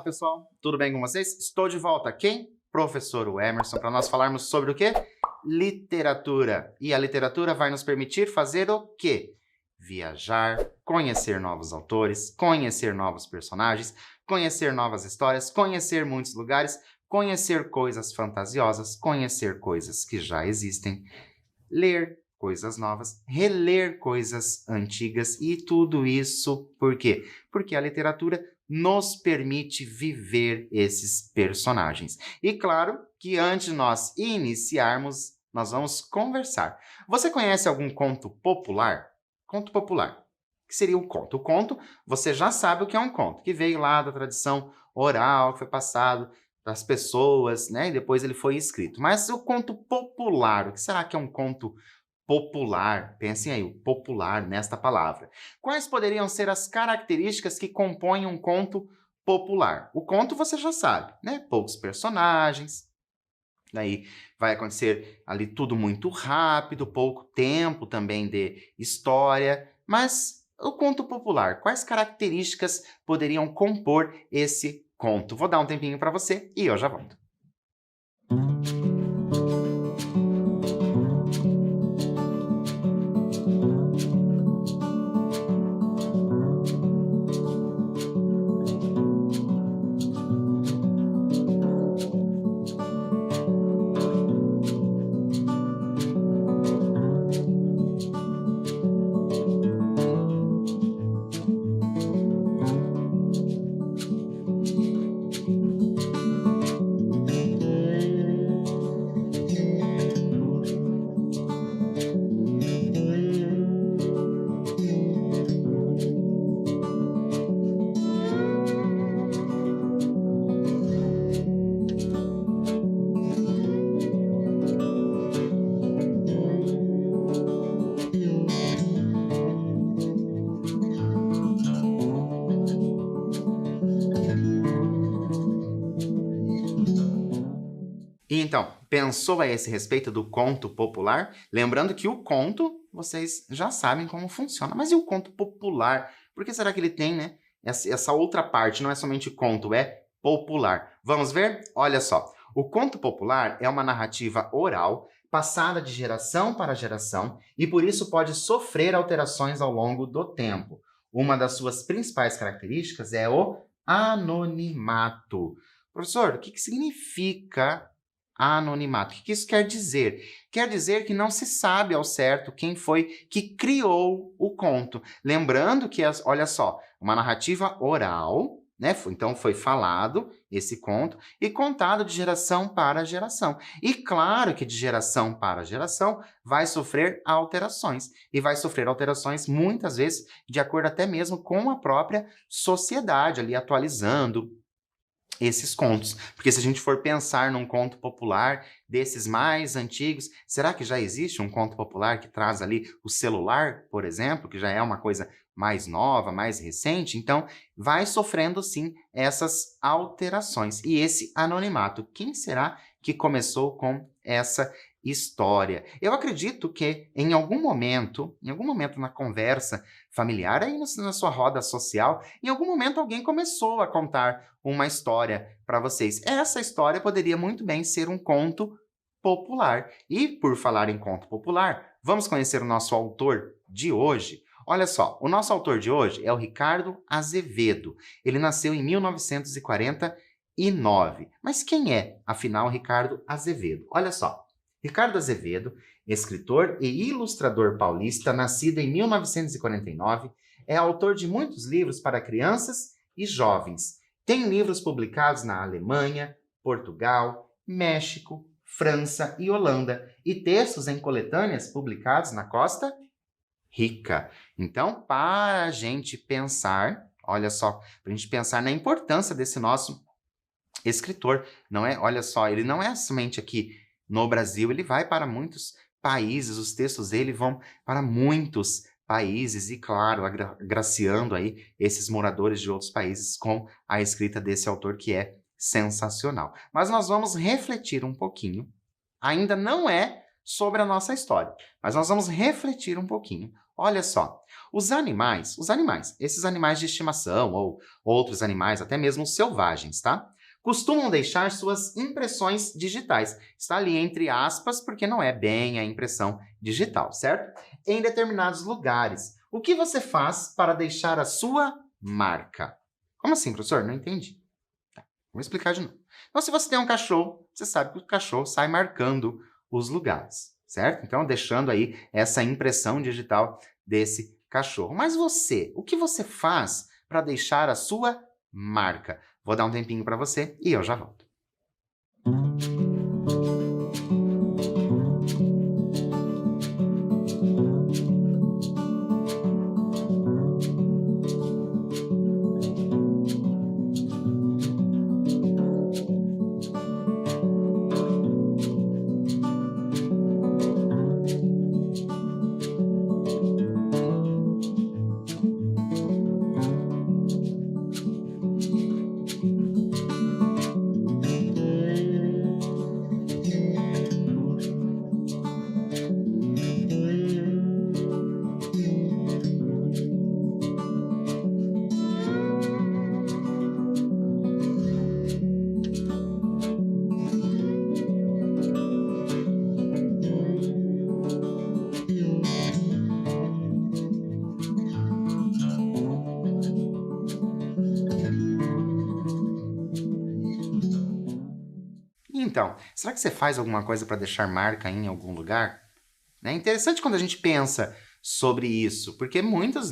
pessoal, tudo bem com vocês? Estou de volta aqui, professor Emerson, para nós falarmos sobre o quê? Literatura. E a literatura vai nos permitir fazer o quê? Viajar, conhecer novos autores, conhecer novos personagens, conhecer novas histórias, conhecer muitos lugares, conhecer coisas fantasiosas, conhecer coisas que já existem, ler coisas novas, reler coisas antigas e tudo isso por quê? Porque a literatura nos permite viver esses personagens. E claro que antes de nós iniciarmos, nós vamos conversar. Você conhece algum conto popular? Conto popular. O que seria um conto? O conto, você já sabe o que é um conto, que veio lá da tradição oral, que foi passado das pessoas, né? E depois ele foi escrito. Mas o conto popular, o que será que é um conto popular? Pensem aí, o popular nesta palavra. Quais poderiam ser as características que compõem um conto popular? O conto você já sabe, né? Poucos personagens, daí vai acontecer ali tudo muito rápido, pouco tempo também de história, mas o conto popular, quais características poderiam compor esse conto? Vou dar um tempinho para você e eu já volto. Então, pensou a esse respeito do conto popular? Lembrando que o conto, vocês já sabem como funciona. Mas e o conto popular? Por que será que ele tem, né, essa outra parte? Não é somente conto, é popular. Vamos ver? Olha só. O conto popular é uma narrativa oral passada de geração para geração e por isso pode sofrer alterações ao longo do tempo. Uma das suas principais características é o anonimato. Professor, o que significa anonimato? O que isso quer dizer? Quer dizer que não se sabe ao certo quem foi que criou o conto. Lembrando que, olha só, uma narrativa oral, né? Então foi falado esse conto e contado de geração para geração. E claro que de geração para geração vai sofrer alterações. E vai sofrer alterações muitas vezes de acordo até mesmo com a própria sociedade, ali atualizando esses contos. Porque se a gente for pensar num conto popular desses mais antigos, será que já existe um conto popular que traz ali o celular, por exemplo, que já é uma coisa mais nova, mais recente? Então, vai sofrendo sim essas alterações. E esse anonimato, quem será que começou com essa história? Eu acredito que em algum momento na conversa familiar, aí na sua roda social, em algum momento alguém começou a contar uma história para vocês. Essa história poderia muito bem ser um conto popular. E por falar em conto popular, vamos conhecer o nosso autor de hoje? Olha só, o nosso autor de hoje é o Ricardo Azevedo. Ele nasceu em 1949. Mas quem é, afinal, Ricardo Azevedo? Olha só, Ricardo Azevedo, escritor e ilustrador paulista, nascido em 1949, é autor de muitos livros para crianças e jovens. Tem livros publicados na Alemanha, Portugal, México, França e Holanda, e textos em coletâneas publicados na Costa Rica. Então, para a gente pensar, olha só, para a gente pensar na importância desse nosso escritor, não é? Olha só, ele não é somente aqui no Brasil, ele vai para muitos países, os textos dele vão para muitos países e, claro, agraciando aí esses moradores de outros países com a escrita desse autor que é sensacional. Mas nós vamos refletir um pouquinho. Ainda não é sobre a nossa história. Mas nós vamos refletir um pouquinho. Olha só, os animais, esses animais de estimação ou outros animais, até mesmo selvagens, tá? Costumam deixar suas impressões digitais. Está ali entre aspas, porque não é bem a impressão digital, certo? Em determinados lugares. O que você faz para deixar a sua marca? Como assim, professor? Não entendi. Tá, vou explicar de novo. Então, se você tem um cachorro, você sabe que o cachorro sai marcando os lugares, certo? Então, deixando aí essa impressão digital desse cachorro. Mas você, o que você faz para deixar a sua marca? Vou dar um tempinho para você e eu já volto. Então, será que você faz alguma coisa para deixar marca em algum lugar? É interessante quando a gente pensa sobre isso, porque muitas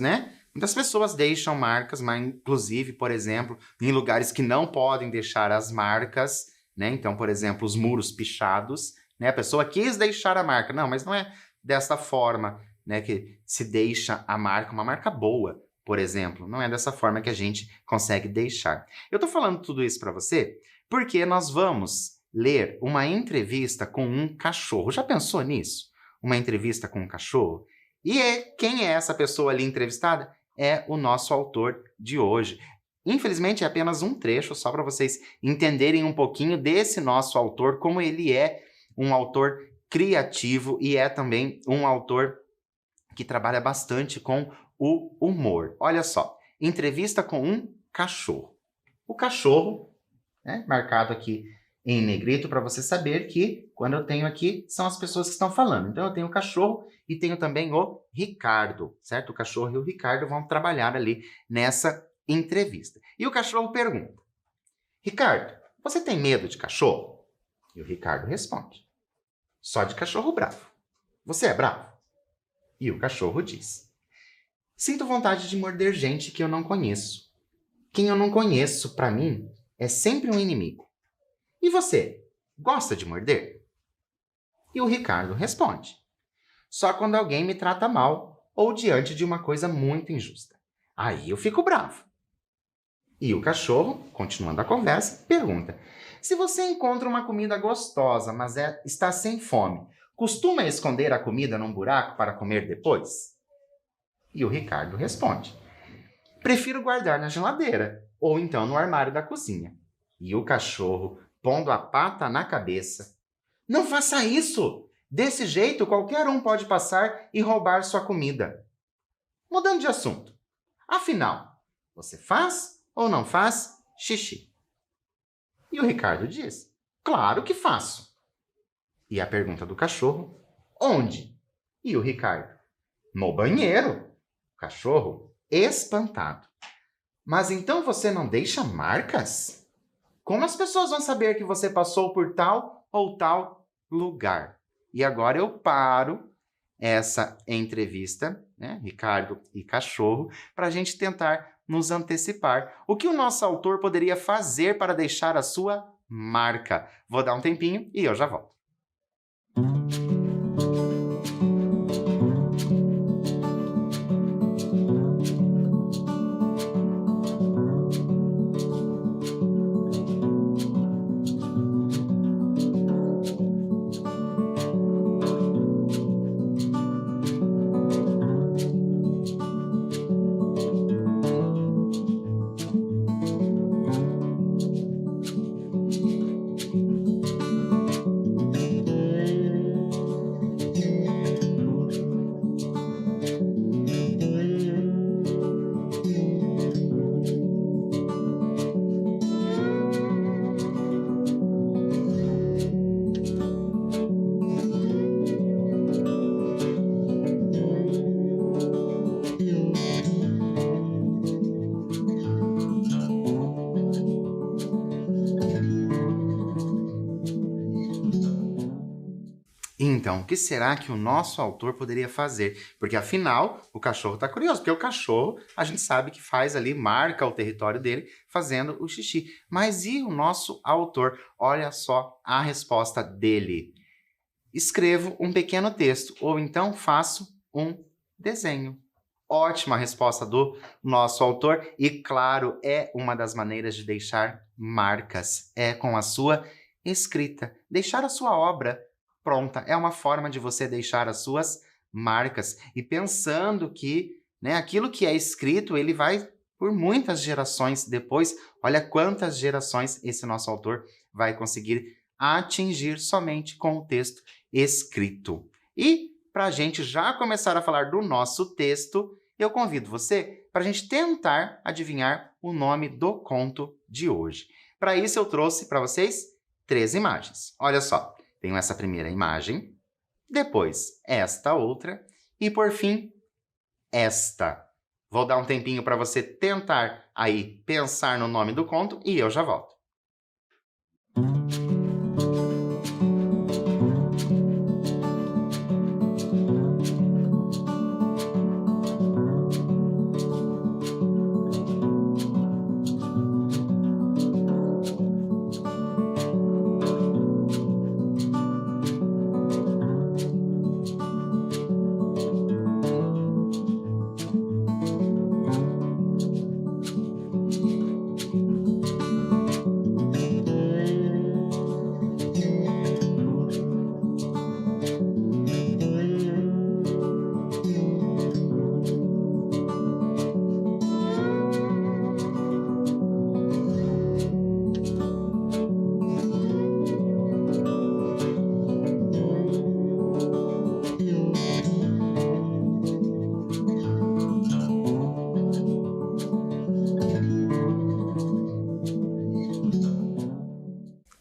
pessoas deixam marcas, mas inclusive, por exemplo, em lugares que não podem deixar as marcas, né? Então, por exemplo, os muros pichados, né? A pessoa quis deixar a marca. Não, mas não é dessa forma, né, que se deixa a marca, uma marca boa, por exemplo. Não é dessa forma que a gente consegue deixar. Eu estou falando tudo isso para você porque nós vamos ler uma entrevista com um cachorro. Já pensou nisso? Uma entrevista com um cachorro? E quem é essa pessoa ali entrevistada? É o nosso autor de hoje. Infelizmente, é apenas um trecho, só para vocês entenderem um pouquinho desse nosso autor, como ele é um autor criativo e é também um autor que trabalha bastante com o humor. Olha só, entrevista com um cachorro. O cachorro, né, marcado aqui em negrito para você saber que quando eu tenho aqui são as pessoas que estão falando. Então eu tenho o cachorro e tenho também o Ricardo, certo? O cachorro e o Ricardo vão trabalhar ali nessa entrevista. E o cachorro pergunta: Ricardo, você tem medo de cachorro? E o Ricardo responde: só de cachorro bravo. Você é bravo? E o cachorro diz: sinto vontade de morder gente que eu não conheço. Quem eu não conheço, para mim, é sempre um inimigo. E você, gosta de morder? E o Ricardo responde: só quando alguém me trata mal ou diante de uma coisa muito injusta. Aí eu fico bravo. E o cachorro, continuando a conversa, pergunta: se você encontra uma comida gostosa, mas está sem fome, costuma esconder a comida num buraco para comer depois? E o Ricardo responde: prefiro guardar na geladeira ou então no armário da cozinha. E o cachorro, pondo a pata na cabeça: não faça isso! Desse jeito, qualquer um pode passar e roubar sua comida. Mudando de assunto. Afinal, você faz ou não faz xixi? E o Ricardo diz: claro que faço. E a pergunta do cachorro: onde? E o Ricardo: no banheiro. O cachorro, espantado: mas então você não deixa marcas? Como as pessoas vão saber que você passou por tal ou tal lugar? E agora eu paro essa entrevista, né, Ricardo e cachorro, para a gente tentar nos antecipar. O que o nosso autor poderia fazer para deixar a sua marca? Vou dar um tempinho e eu já volto. então, o que será que o nosso autor poderia fazer? Porque, afinal, o cachorro está curioso, porque o cachorro, a gente sabe que faz ali, marca o território dele, fazendo o xixi. Mas e o nosso autor? Olha só a resposta dele. Escrevo um pequeno texto, ou então faço um desenho. Ótima resposta do nosso autor e, claro, é uma das maneiras de deixar marcas, é com a sua escrita. Deixar a sua obra pronta é uma forma de você deixar as suas marcas e pensando que, né, aquilo que é escrito, ele vai por muitas gerações depois. Olha quantas gerações esse nosso autor vai conseguir atingir somente com o texto escrito. E para a gente já começar a falar do nosso texto, eu convido você para a gente tentar adivinhar o nome do conto de hoje. Para isso, eu trouxe para vocês 3 imagens. Olha só, tenho essa primeira imagem, depois esta outra e, por fim, esta. Vou dar um tempinho para você tentar aí pensar no nome do conto e eu já volto.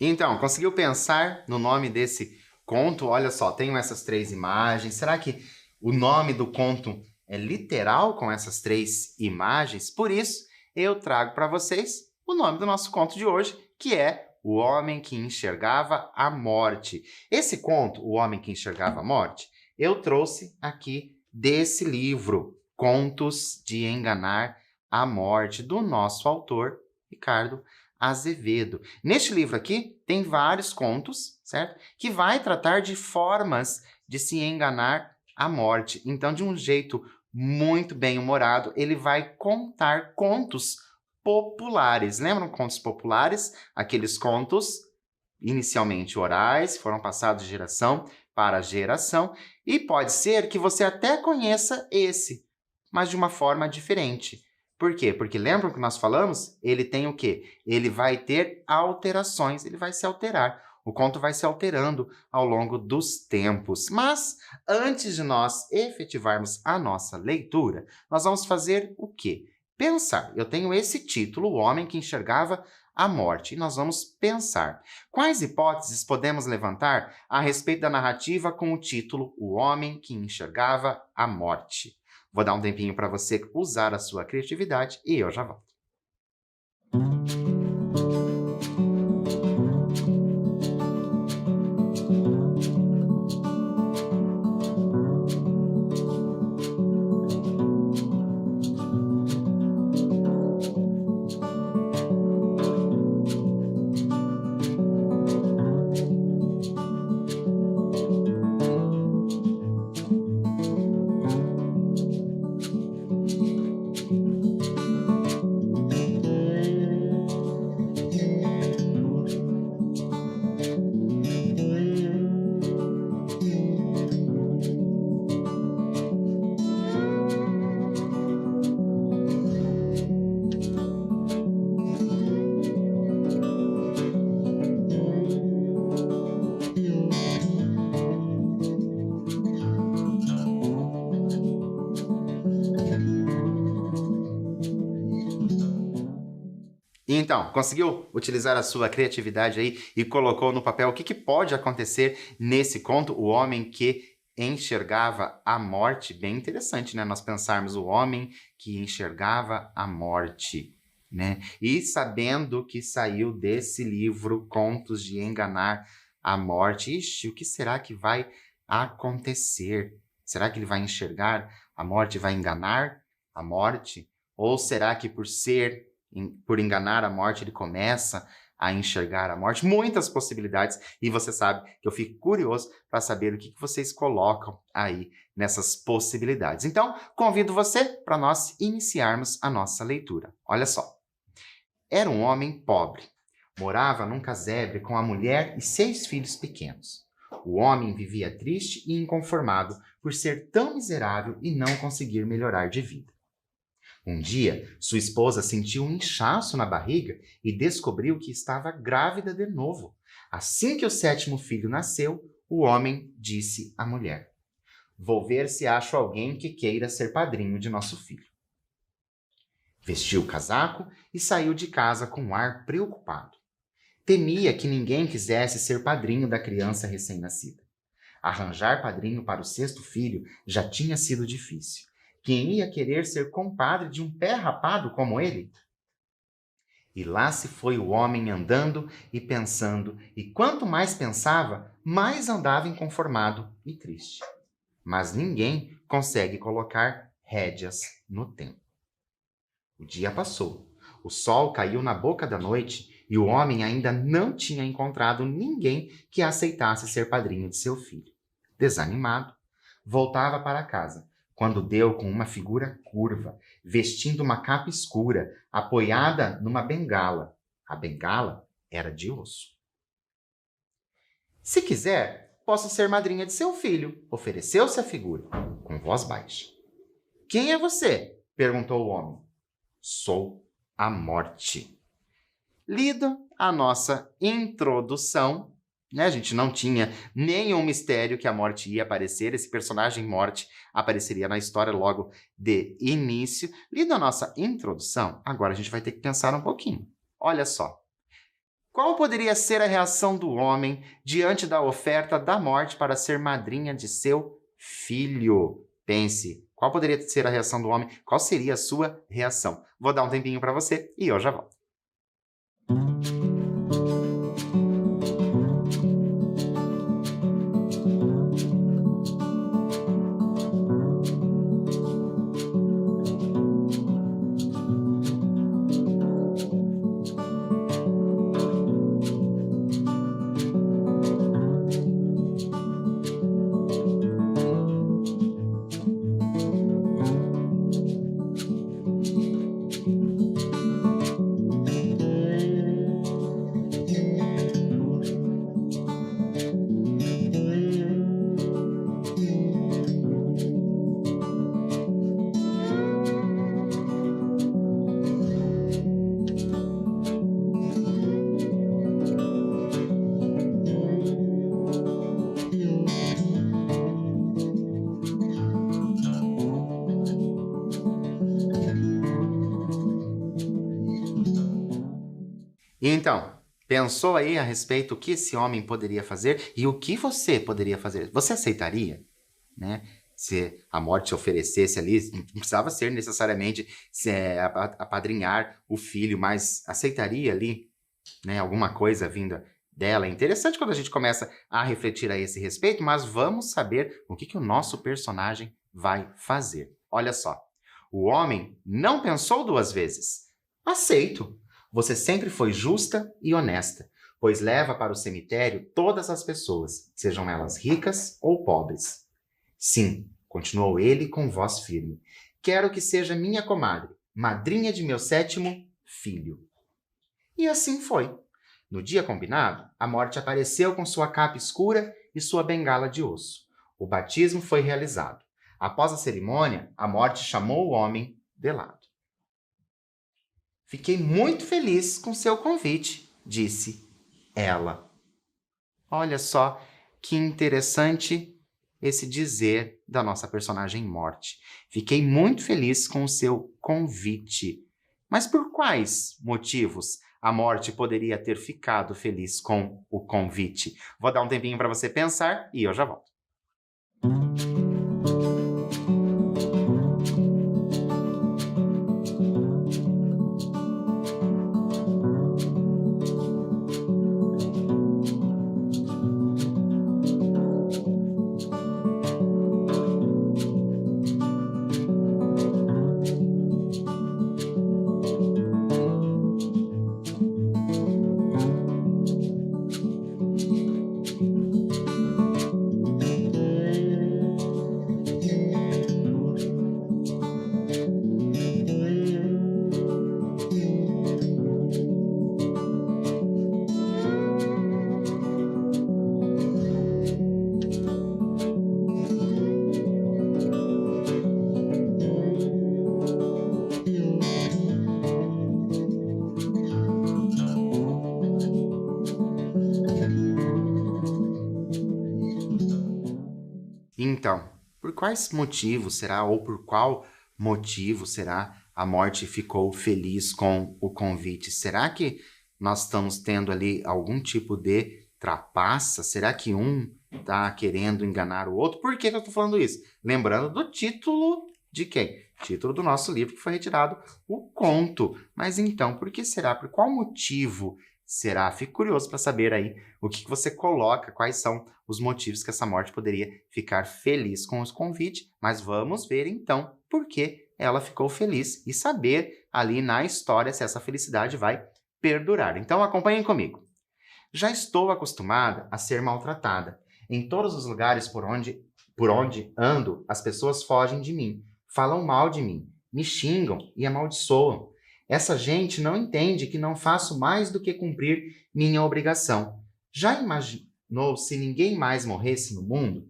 Então, conseguiu pensar no nome desse conto? Olha só, tenho essas 3 imagens. Será que o nome do conto é literal com essas 3 imagens? Por isso, eu trago para vocês o nome do nosso conto de hoje, que é O Homem que Enxergava a Morte. Esse conto, O Homem que Enxergava a Morte, eu trouxe aqui desse livro, Contos de Enganar a Morte, do nosso autor, Ricardo Azevedo. Neste livro aqui, tem vários contos, certo? Que vai tratar de formas de se enganar a morte. Então, de um jeito muito bem humorado, ele vai contar contos populares. Lembram contos populares? Aqueles contos inicialmente orais, foram passados de geração para geração, e pode ser que você até conheça esse, mas de uma forma diferente. Por quê? Porque lembram que nós falamos? Ele tem o quê? Ele vai ter alterações, ele vai se alterar. O conto vai se alterando ao longo dos tempos. Mas, antes de nós efetivarmos a nossa leitura, nós vamos fazer o quê? Pensar. Eu tenho esse título, O Homem que Enxergava a Morte, e nós vamos pensar. Quais hipóteses podemos levantar a respeito da narrativa com o título O Homem que Enxergava a Morte? Vou dar um tempinho para você usar a sua criatividade e eu já volto. Então, conseguiu utilizar a sua criatividade aí e colocou no papel o que pode acontecer nesse conto, O Homem que Enxergava a Morte? Bem interessante, né? Nós pensarmos o homem que enxergava a morte, né? E sabendo que saiu desse livro, Contos de Enganar a Morte. Ixi, o que será que vai acontecer? Será que ele vai enxergar a morte, vai enganar a morte? Ou será que por enganar a morte, ele começa a enxergar a morte? Muitas possibilidades, e você sabe que eu fico curioso para saber o que vocês colocam aí nessas possibilidades. Então, convido você para nós iniciarmos a nossa leitura. Olha só. Era um homem pobre. Morava num casebre com a mulher e 6 filhos pequenos. O homem vivia triste e inconformado por ser tão miserável e não conseguir melhorar de vida. Um dia, sua esposa sentiu um inchaço na barriga e descobriu que estava grávida de novo. Assim que o 7º filho nasceu, o homem disse à mulher: "Vou ver se acho alguém que queira ser padrinho de nosso filho." Vestiu o casaco e saiu de casa com um ar preocupado. Temia que ninguém quisesse ser padrinho da criança recém-nascida. Arranjar padrinho para o 6º filho já tinha sido difícil. Quem ia querer ser compadre de um pé rapado como ele? E lá se foi o homem andando e pensando, e quanto mais pensava, mais andava inconformado e triste. Mas ninguém consegue colocar rédeas no tempo. O dia passou. O sol caiu na boca da noite e o homem ainda não tinha encontrado ninguém que aceitasse ser padrinho de seu filho. Desanimado, voltava para casa, quando deu com uma figura curva, vestindo uma capa escura, apoiada numa bengala. A bengala era de osso. "Se quiser, posso ser madrinha de seu filho", ofereceu-se a figura, com voz baixa. "Quem é você?" perguntou o homem. "Sou a morte." Lida a nossa introdução, né? A gente não tinha nenhum mistério que a morte ia aparecer, esse personagem morte apareceria na história logo de início. Lida a nossa introdução, agora a gente vai ter que pensar um pouquinho. Olha só. Qual poderia ser a reação do homem diante da oferta da morte para ser madrinha de seu filho? Pense. Qual poderia ser a reação do homem? Qual seria a sua reação? Vou dar um tempinho para você e eu já volto. Então, pensou aí a respeito do que esse homem poderia fazer e o que você poderia fazer? Você aceitaria, né? Se a morte se oferecesse ali, não precisava ser necessariamente apadrinhar o filho, mas aceitaria ali, né, alguma coisa vinda dela? É interessante quando a gente começa a refletir a esse respeito, mas vamos saber o que o nosso personagem vai fazer. Olha só, o homem não pensou 2 vezes. Aceito. Você sempre foi justa e honesta, pois leva para o cemitério todas as pessoas, sejam elas ricas ou pobres. Sim, continuou ele com voz firme. Quero que seja minha comadre, madrinha de meu 7º filho. E assim foi. No dia combinado, a morte apareceu com sua capa escura e sua bengala de osso. O batismo foi realizado. Após a cerimônia, a morte chamou o homem de lado. Fiquei muito feliz com seu convite, disse ela. Olha só que interessante esse dizer da nossa personagem morte. Fiquei muito feliz com o seu convite. Mas por quais motivos a morte poderia ter ficado feliz com o convite? Vou dar um tempinho para você pensar e eu já volto. Então, por quais motivos será, ou por qual motivo será a morte ficou feliz com o convite? Será que nós estamos tendo ali algum tipo de trapaça? Será que um está querendo enganar o outro? Por que que eu estou falando isso? Lembrando do título de quem? Título do nosso livro que foi retirado, o conto. Mas então, por que será? Por qual motivo será? Fico curioso para saber aí o que você coloca, quais são os motivos que essa morte poderia ficar feliz com os convites. Mas vamos ver então por que ela ficou feliz e saber ali na história se essa felicidade vai perdurar. Então acompanhem comigo. Já estou acostumada a ser maltratada. Em todos os lugares por onde ando, as pessoas fogem de mim, falam mal de mim, me xingam e amaldiçoam. Essa gente não entende que não faço mais do que cumprir minha obrigação. Já imaginou se ninguém mais morresse no mundo?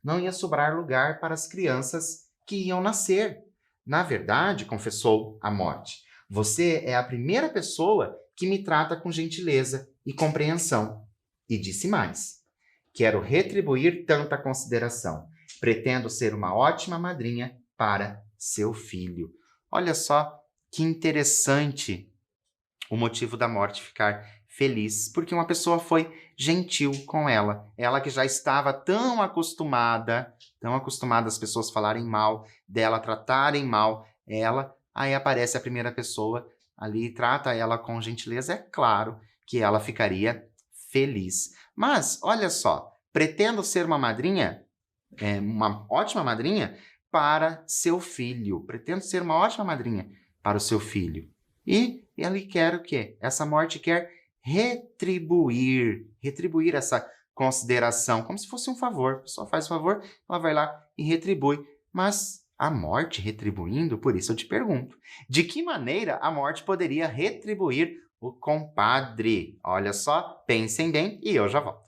Não ia sobrar lugar para as crianças que iam nascer. Na verdade, confessou a morte, você é a primeira pessoa que me trata com gentileza e compreensão. E disse mais: quero retribuir tanta consideração. Pretendo ser uma ótima madrinha para seu filho. Olha só que interessante o motivo da morte ficar feliz, porque uma pessoa foi gentil com ela. Ela que já estava tão acostumada as pessoas falarem mal dela, tratarem mal ela, aí aparece a primeira pessoa ali, trata ela com gentileza, é claro que ela ficaria feliz. Mas, olha só, pretendo ser uma madrinha, uma ótima madrinha para seu filho. Pretendo ser uma ótima madrinha para o seu filho. E ele quer o quê? Essa morte quer retribuir essa consideração, como se fosse um favor. A pessoa faz um favor, ela vai lá e retribui. Mas a morte retribuindo, por isso eu te pergunto, de que maneira a morte poderia retribuir o compadre? Olha só, pensem bem e eu já volto.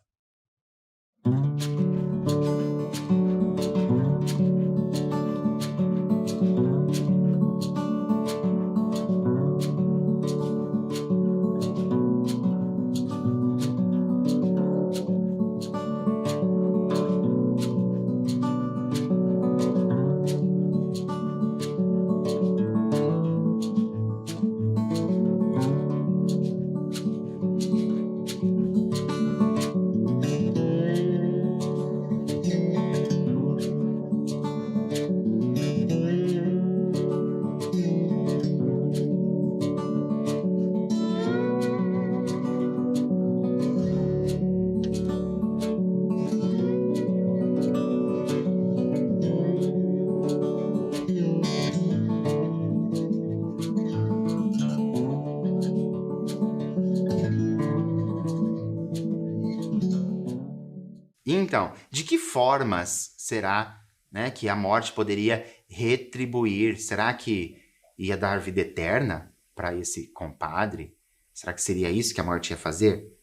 Então, de que formas será, né, que a morte poderia retribuir? Será que ia dar vida eterna para esse compadre? Será que seria isso que a morte ia fazer?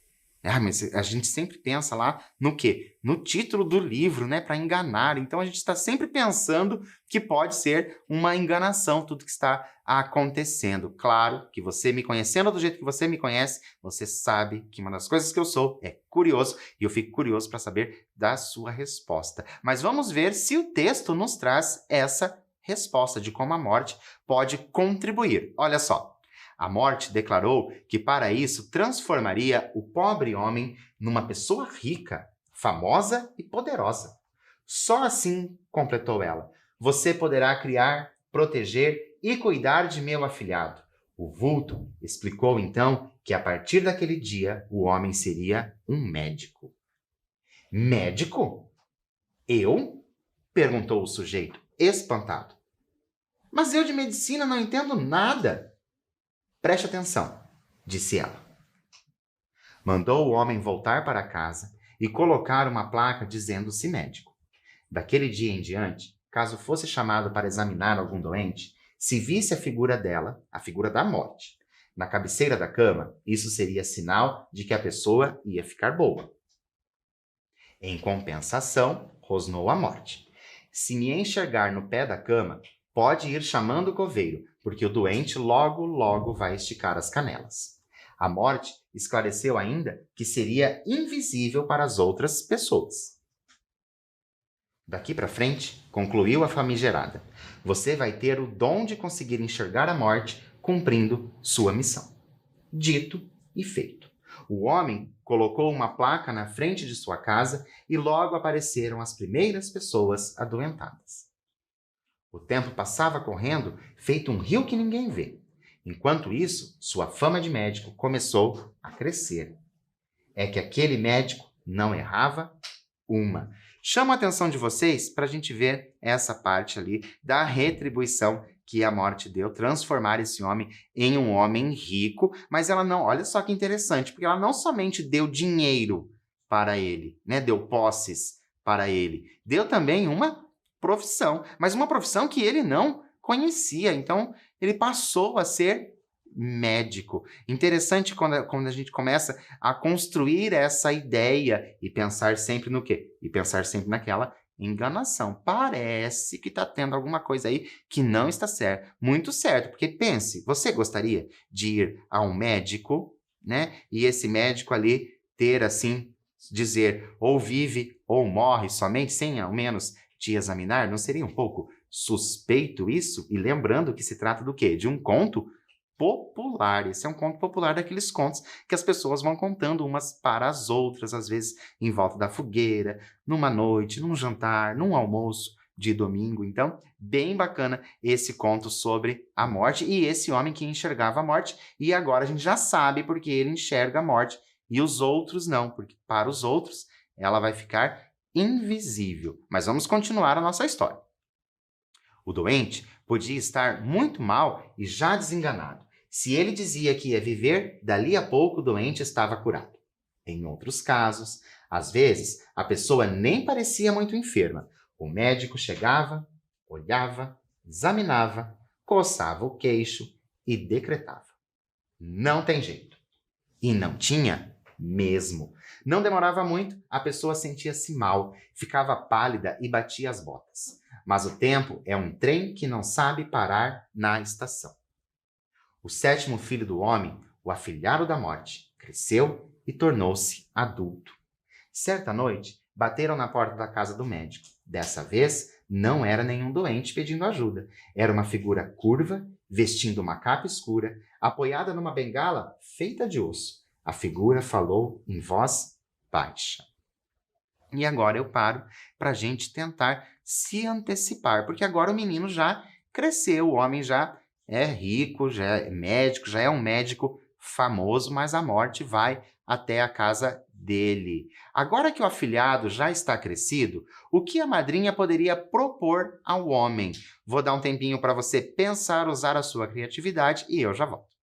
Mas a gente sempre pensa lá no quê? No título do livro, né? Para enganar. Então a gente está sempre pensando que pode ser uma enganação tudo que está acontecendo. Claro que você me conhecendo do jeito que você me conhece, você sabe que uma das coisas que eu sou é curioso e eu fico curioso para saber da sua resposta. Mas vamos ver se o texto nos traz essa resposta de como a morte pode contribuir. Olha só. A morte declarou que para isso transformaria o pobre homem numa pessoa rica, famosa e poderosa. Só assim, completou ela, você poderá criar, proteger e cuidar de meu afilhado. O vulto explicou então que a partir daquele dia o homem seria um médico. Médico? Eu? Perguntou o sujeito, espantado. Mas eu de medicina não entendo nada. Preste atenção, disse ela. Mandou o homem voltar para casa e colocar uma placa dizendo-se médico. Daquele dia em diante, caso fosse chamado para examinar algum doente, se visse a figura dela, a figura da morte, na cabeceira da cama, isso seria sinal de que a pessoa ia ficar boa. Em compensação, rosnou a morte. Se me enxergar no pé da cama, pode ir chamando o coveiro, porque o doente logo, logo vai esticar as canelas. A morte esclareceu ainda que seria invisível para as outras pessoas. Daqui para frente, concluiu a famigerada, você vai ter o dom de conseguir enxergar a morte cumprindo sua missão. Dito e feito. O homem colocou uma placa na frente de sua casa e logo apareceram as primeiras pessoas adoentadas. O tempo passava correndo, feito um rio que ninguém vê. Enquanto isso, sua fama de médico começou a crescer. É que aquele médico não errava uma. Chamo a atenção de vocês para a gente ver essa parte ali da retribuição que a morte deu, transformar esse homem em um homem rico, mas ela não, olha só que interessante, porque ela não somente deu dinheiro para ele, né? Deu posses para ele, deu também uma profissão, mas uma profissão que ele não conhecia, então ele passou a ser médico. Interessante quando a gente começa a construir essa ideia e pensar sempre no quê? E pensar sempre naquela enganação. Parece que está tendo alguma coisa aí que não está certo. Muito certo, porque pense, você gostaria de ir a um médico, né? E esse médico ali ter assim, dizer ou vive ou morre somente sem ao menos te examinar? Não seria um pouco suspeito isso? E lembrando que se trata do quê? De um conto popular. Esse é um conto popular daqueles contos que as pessoas vão contando umas para as outras, às vezes em volta da fogueira, numa noite, num jantar, num almoço de domingo. Então, bem bacana esse conto sobre a morte e esse homem que enxergava a morte. E agora a gente já sabe porque ele enxerga a morte e os outros não, porque para os outros ela vai ficar invisível. Mas vamos continuar a nossa história. O doente podia estar muito mal e já desenganado. Se ele dizia que ia viver, dali a pouco o doente estava curado. Em outros casos, às vezes, a pessoa nem parecia muito enferma. O médico chegava, olhava, examinava, coçava o queixo e decretava: não tem jeito. E não tinha mesmo. Não demorava muito, a pessoa sentia-se mal, ficava pálida e batia as botas. Mas o tempo é um trem que não sabe parar na estação. O sétimo filho do homem, o afilhado da morte, cresceu e tornou-se adulto. Certa noite, bateram na porta da casa do médico. Dessa vez, não era nenhum doente pedindo ajuda. Era uma figura curva, vestindo uma capa escura, apoiada numa bengala feita de osso. A figura falou em voz baixa. E agora eu paro para a gente tentar se antecipar, porque agora o menino já cresceu, o homem já é rico, já é médico, já é um médico famoso, mas a morte vai até a casa dele. Agora que o afilhado já está crescido, o que a madrinha poderia propor ao homem? Vou dar um tempinho para você pensar, usar a sua criatividade e eu já volto.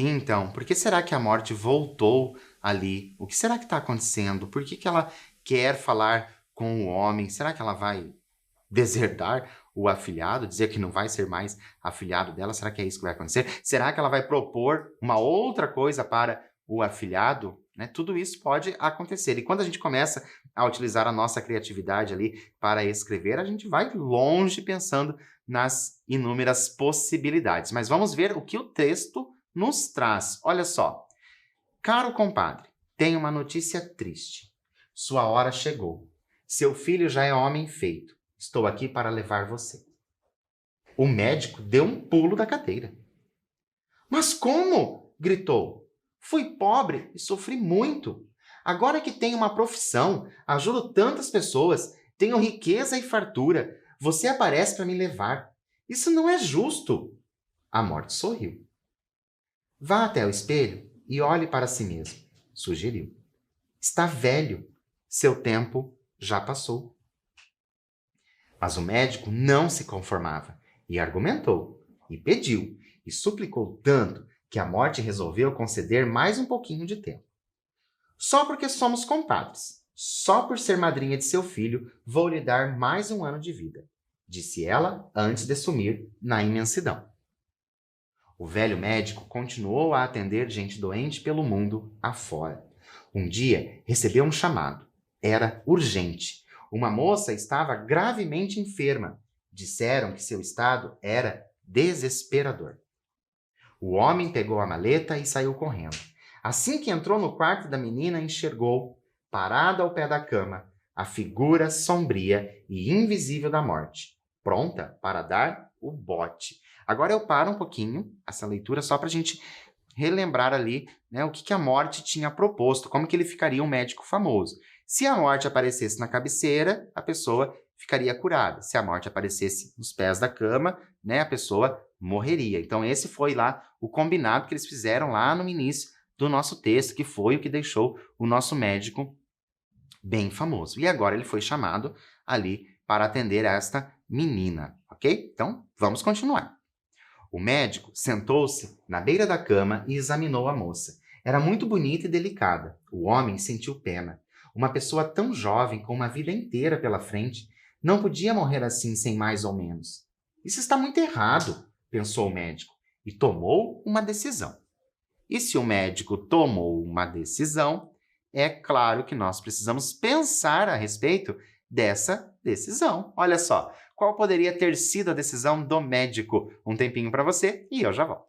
Então, por que será que a morte voltou ali? O que será que está acontecendo? Por que ela quer falar com o homem? Será que ela vai deserdar o afilhado, dizer que não vai ser mais afilhado dela? Será que é isso que vai acontecer? Será que ela vai propor uma outra coisa para o afilhado? Né? Tudo isso pode acontecer. E quando a gente começa a utilizar a nossa criatividade ali para escrever, a gente vai longe pensando nas inúmeras possibilidades. Mas vamos ver o que o texto nos traz. Olha só. Caro compadre, tenho uma notícia triste. Sua hora chegou. Seu filho já é homem feito. Estou aqui para levar você. O médico deu um pulo da cadeira. Mas como? Gritou. Fui pobre e sofri muito. Agora que tenho uma profissão, ajudo tantas pessoas, Tenho riqueza e fartura. Você aparece para me levar. Isso não é justo. A morte sorriu. Vá até o espelho e olhe para si mesmo, sugeriu. Está velho. Seu tempo já passou. Mas o médico não se conformava e argumentou, e pediu, e suplicou tanto que a morte resolveu conceder mais um pouquinho de tempo. Só porque somos compadres, só por ser madrinha de seu filho, vou lhe dar mais um ano de vida, disse ela antes de sumir na imensidão. O velho médico continuou a atender gente doente pelo mundo afora. Um dia recebeu um chamado. Era urgente. Uma moça estava gravemente enferma. Disseram que seu estado era desesperador. O homem pegou a maleta e saiu correndo. Assim que entrou no quarto da menina, enxergou, parada ao pé da cama, a figura sombria e invisível da morte, pronta para dar o bote. Agora eu paro um pouquinho essa leitura só para a gente relembrar ali, né, o que a morte tinha proposto, como que ele ficaria um médico famoso. Se a morte aparecesse na cabeceira, a pessoa ficaria curada. Se a morte aparecesse nos pés da cama, né, a pessoa morreria. Então esse foi lá o combinado que eles fizeram lá no início do nosso texto, que foi o que deixou o nosso médico bem famoso. E agora ele foi chamado ali para atender a esta menina, ok? Então vamos continuar. O médico sentou-se na beira da cama e examinou a moça. Era muito bonita e delicada. O homem sentiu pena. Uma pessoa tão jovem, com uma vida inteira pela frente, não podia morrer assim sem mais ou menos. Isso está muito errado, pensou o médico, e tomou uma decisão. E se o médico tomou uma decisão, é claro que nós precisamos pensar a respeito dessa decisão. Olha só, qual poderia ter sido a decisão do médico? Um tempinho para você e eu já volto.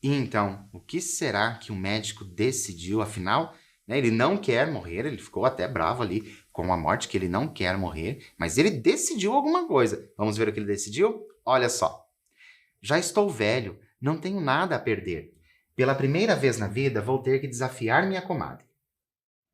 Então, o que será que o médico decidiu? Afinal, né, ele não quer morrer, ele ficou até bravo ali com a morte, que ele não quer morrer, mas ele decidiu alguma coisa. Vamos ver o que ele decidiu? Olha só. Já estou velho, não tenho nada a perder. Pela primeira vez na vida, vou ter que desafiar minha comadre.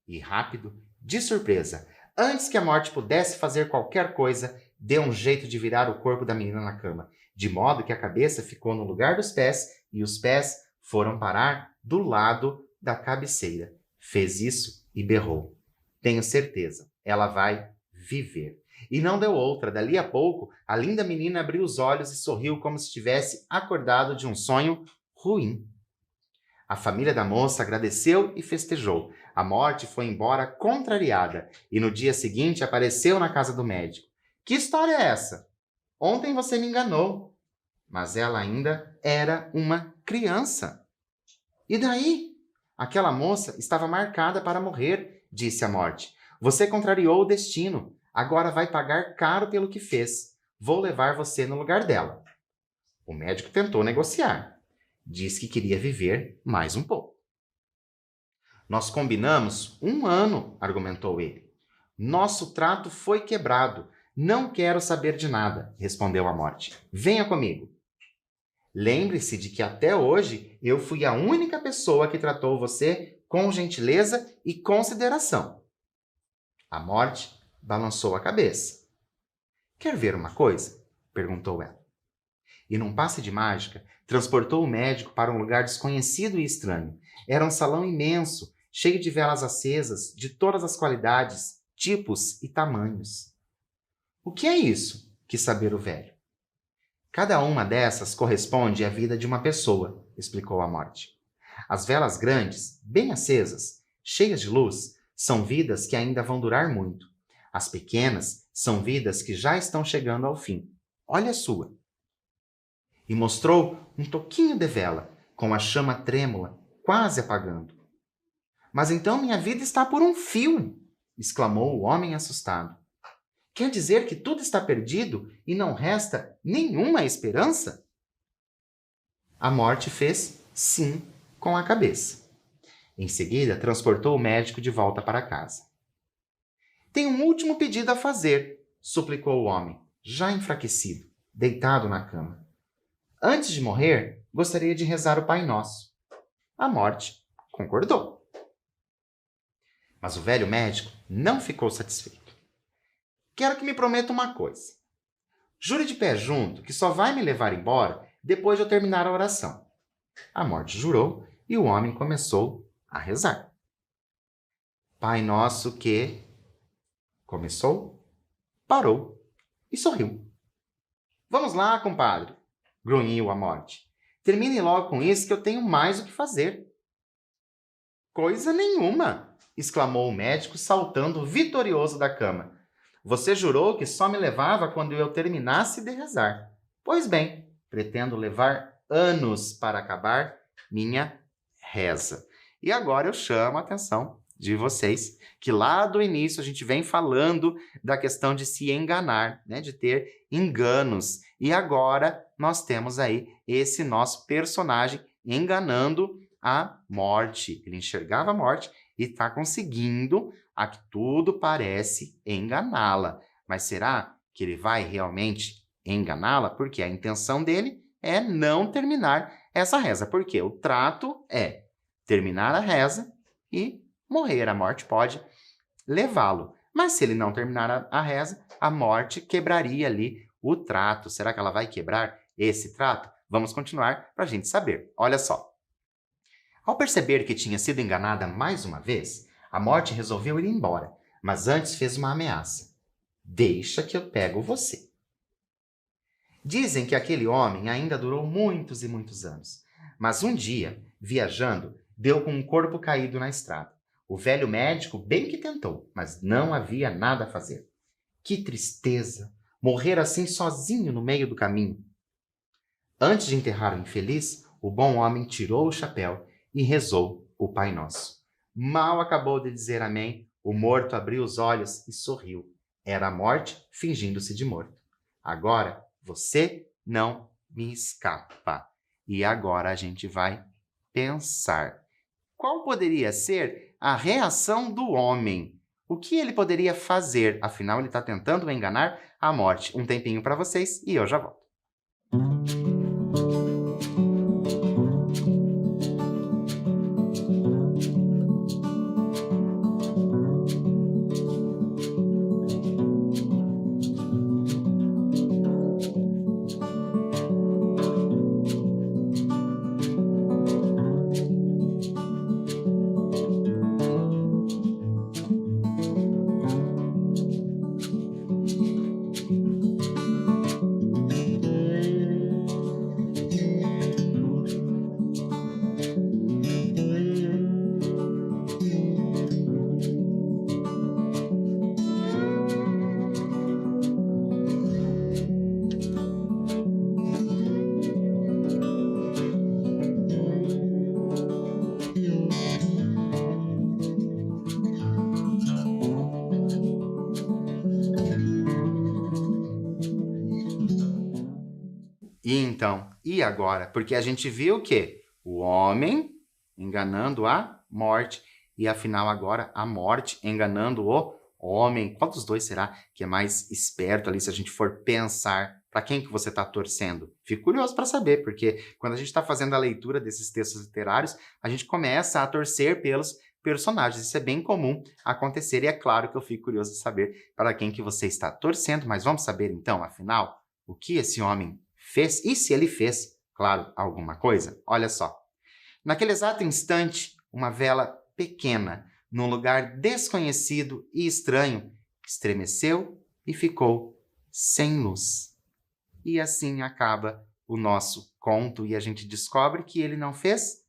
E rápido, de surpresa, antes que a morte pudesse fazer qualquer coisa, deu um jeito de virar o corpo da menina na cama, de modo que a cabeça ficou no lugar dos pés e os pés foram parar do lado da cabeceira. Fez isso e berrou. Tenho certeza, ela vai viver. E não deu outra. Dali a pouco, a linda menina abriu os olhos e sorriu como se tivesse acordado de um sonho ruim. A família da moça agradeceu e festejou. A morte foi embora contrariada e no dia seguinte apareceu na casa do médico. Que história é essa? Ontem você me enganou. Mas ela ainda era uma criança. E daí? Aquela moça estava marcada para morrer, disse a morte. Você contrariou o destino. Agora vai pagar caro pelo que fez. Vou levar você no lugar dela. O médico tentou negociar. Disse que queria viver mais um pouco. Nós combinamos 1 ano, argumentou ele. Nosso trato foi quebrado. Não quero saber de nada, respondeu a morte. Venha comigo. Lembre-se de que até hoje eu fui a única pessoa que tratou você com gentileza e consideração. A morte balançou a cabeça. Quer ver uma coisa? Perguntou ela. E num passe de mágica, transportou o médico para um lugar desconhecido e estranho. Era um salão imenso, cheio de velas acesas, de todas as qualidades, tipos e tamanhos. O que é isso? Quis saber o velho. Cada uma dessas corresponde à vida de uma pessoa, explicou a morte. As velas grandes, bem acesas, cheias de luz, são vidas que ainda vão durar muito. As pequenas são vidas que já estão chegando ao fim. Olha a sua. E mostrou um toquinho de vela, com a chama trêmula, quase apagando. Mas então minha vida está por um fio, exclamou o homem assustado. Quer dizer que tudo está perdido e não resta nenhuma esperança? A morte fez sim com a cabeça. Em seguida, transportou o médico de volta para casa. Tenho um último pedido a fazer, suplicou o homem, já enfraquecido, deitado na cama. Antes de morrer, gostaria de rezar o Pai Nosso. A morte concordou. Mas o velho médico não ficou satisfeito. Quero que me prometa uma coisa. Jure de pé junto que só vai me levar embora depois de eu terminar a oração. A morte jurou e o homem começou a rezar. Pai Nosso que... Começou, parou e sorriu. Vamos lá, compadre, grunhiu a morte. Termine logo com isso que eu tenho mais o que fazer. Coisa nenhuma, exclamou o médico, saltando vitorioso da cama. Você jurou que só me levava quando eu terminasse de rezar. Pois bem, pretendo levar anos para acabar minha reza. E agora eu chamo a atenção de vocês, que lá do início a gente vem falando da questão de se enganar, né? De ter enganos. E agora nós temos aí esse nosso personagem enganando a morte. Ele enxergava a morte e está conseguindo, a que tudo parece, enganá-la. Mas será que ele vai realmente enganá-la? Porque a intenção dele é não terminar essa reza. Porque o trato é terminar a reza e morrer. A morte pode levá-lo. Mas se ele não terminar a reza, a morte quebraria ali o trato. Será que ela vai quebrar esse trato? Vamos continuar para a gente saber. Olha só. Ao perceber que tinha sido enganada mais uma vez, a morte resolveu ir embora, mas antes fez uma ameaça. Deixa que eu pego você. Dizem que aquele homem ainda durou muitos e muitos anos, mas um dia, viajando, deu com um corpo caído na estrada. O velho médico bem que tentou, mas não havia nada a fazer. Que tristeza! Morrer assim sozinho no meio do caminho. Antes de enterrar o infeliz, o bom homem tirou o chapéu e rezou o Pai Nosso. Mal acabou de dizer amém, o morto abriu os olhos e sorriu. Era a morte fingindo-se de morto. Agora você não me escapa. E agora a gente vai pensar. Qual poderia ser a reação do homem? O que ele poderia fazer? Afinal, ele está tentando enganar a morte. Um tempinho para vocês e eu já volto. E então, e agora? Porque a gente viu o quê? O homem enganando a morte. E afinal agora a morte enganando o homem. Qual dos dois será que é mais esperto ali se a gente for pensar? Para quem que você está torcendo? Fico curioso para saber, porque quando a gente está fazendo a leitura desses textos literários, a gente começa a torcer pelos personagens. Isso é bem comum acontecer e é claro que eu fico curioso de saber para quem que você está torcendo. Mas vamos saber então, afinal, o que esse homem fez e se ele fez, claro, alguma coisa. Olha só. Naquele exato instante, uma vela pequena, num lugar desconhecido e estranho, estremeceu e ficou sem luz. E assim acaba o nosso conto e a gente descobre que ele não fez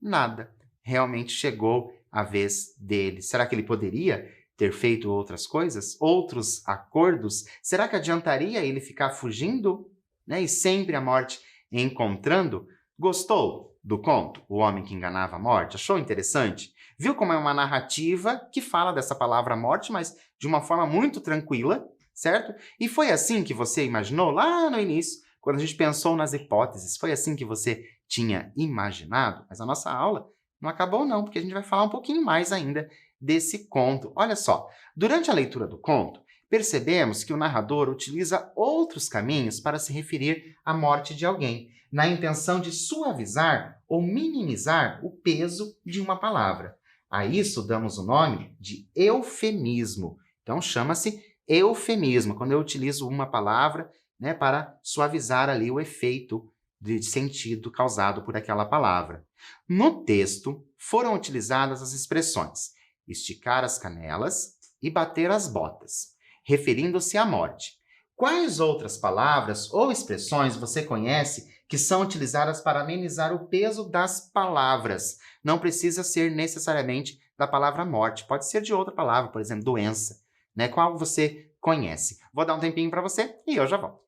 nada. Realmente chegou a vez dele. Será que ele poderia ter feito outras coisas? Outros acordos? Será que adiantaria ele ficar fugindo, né? E sempre a morte encontrando? Gostou do conto? O Homem que Enganava a Morte? Achou interessante? Viu como é uma narrativa que fala dessa palavra morte, mas de uma forma muito tranquila, certo? E foi assim que você imaginou lá no início, quando a gente pensou nas hipóteses? Foi assim que você tinha imaginado? Mas a nossa aula não acabou não, porque a gente vai falar um pouquinho mais ainda desse conto. Olha só, durante a leitura do conto, percebemos que o narrador utiliza outros caminhos para se referir à morte de alguém, na intenção de suavizar ou minimizar o peso de uma palavra. A isso damos o nome de eufemismo. Então, chama-se eufemismo, quando eu utilizo uma palavra, né, para suavizar ali o efeito de sentido causado por aquela palavra. No texto, foram utilizadas as expressões esticar as canelas e bater as botas, referindo-se à morte. Quais outras palavras ou expressões você conhece que são utilizadas para amenizar o peso das palavras? Não precisa ser necessariamente da palavra morte, pode ser de outra palavra, por exemplo, doença, né? Qual você conhece? Vou dar um tempinho para você e eu já volto.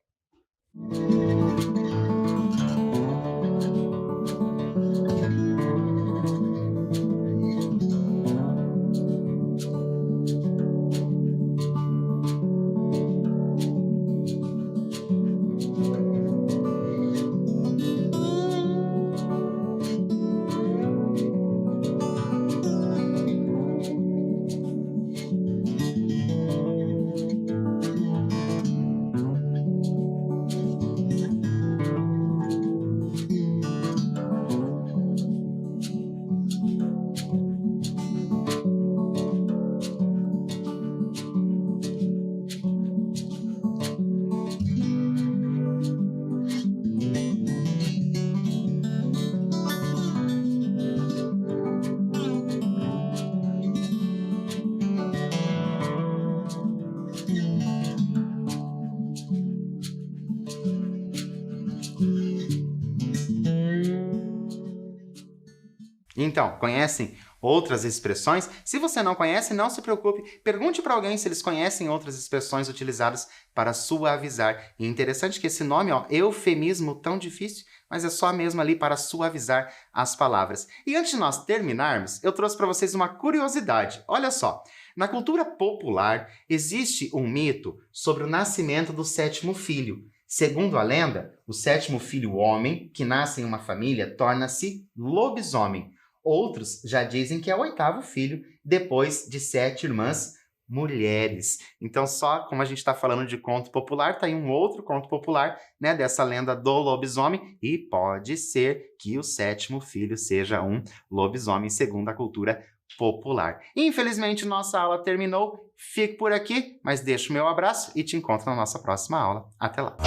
Então, conhecem outras expressões? Se você não conhece, não se preocupe. Pergunte para alguém se eles conhecem outras expressões utilizadas para suavizar. E interessante que esse nome, eufemismo, tão difícil, mas é só mesmo ali para suavizar as palavras. E antes de nós terminarmos, eu trouxe para vocês uma curiosidade. Olha só, na cultura popular existe um mito sobre o nascimento do sétimo filho. Segundo a lenda, o sétimo filho homem, que nasce em uma família, torna-se lobisomem. Outros já dizem que é o oitavo filho, depois de 7 irmãs mulheres. Então, só como a gente está falando de conto popular, está aí um outro conto popular, né, dessa lenda do lobisomem, e pode ser que o 7º filho seja um lobisomem, segundo a cultura popular. Infelizmente, nossa aula terminou. Fico por aqui, mas deixo o meu abraço e te encontro na nossa próxima aula. Até lá!